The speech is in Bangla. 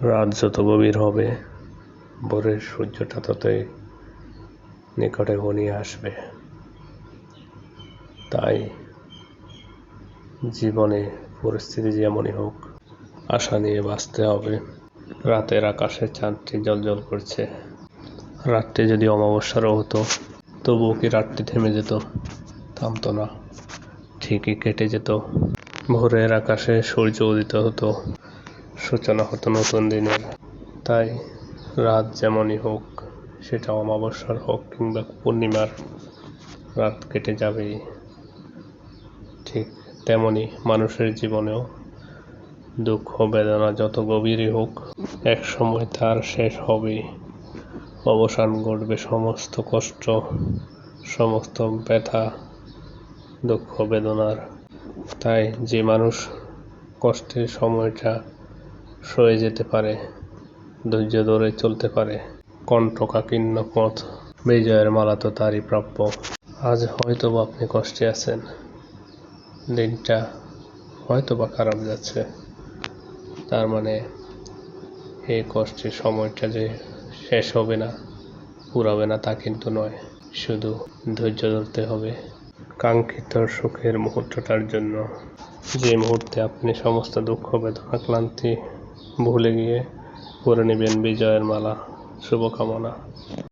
রাত যত গভীর হবে, ভোরের সূর্যটা ততই নিকটে ঘনিয়ে আসবে। তাই জীবনে পরিস্থিতি যেমনই হোক, আশা নিয়ে বাঁচতে হবে। রাতের আকাশে চাঁদটি জ্বলজ্বল করছে। রাতটি যদি অমাবস্যারও হতো, তবুও কি রাতটি থেমে যেত? থামতো না, ঠিকই কেটে যেত। ভোরের আকাশে সূর্য উদিত হতো, সূচনা হতো নতুন দিনের। তাই রাত যেমনই হোক, সেটা অমাবস্যার হোক কিংবা পূর্ণিমার, রাত কেটে যাবেই। ঠিক তেমনি মানুষের জীবনেও দুঃখ বেদনা যত গভীরই হোক, এক সময় তার শেষ হবেই। অবসান ঘটবে সমস্ত কষ্ট, সমস্ত ব্যথা, দুঃখ বেদনার। তাই যে মানুষ কষ্টের সময়টা সয়ে যেতে পারে, ধৈর্য ধরে চলতে পারে, কণ্টকাকীর্ণ পথ বিজয়ের মালা তো তারই প্রাপ্য। আজ হয়তোবা আপনি কষ্টে আছেন, দিনটা হয়তোবা খারাপ যাচ্ছে, তার মানে এই কষ্টের সময়টা যে শেষ হবে না, ফুরাবে না তা কিন্তু নয়। শুধু ধৈর্য ধরতে হবে কাঙ্ক্ষিত সুখের মুহূর্তটার জন্য, যে মুহূর্তে আপনি সমস্ত দুঃখ বেদনা ক্লান্তি ভুলে গিয়ে পরে নেবেন বিজয়ের মালা। শুভকামনা।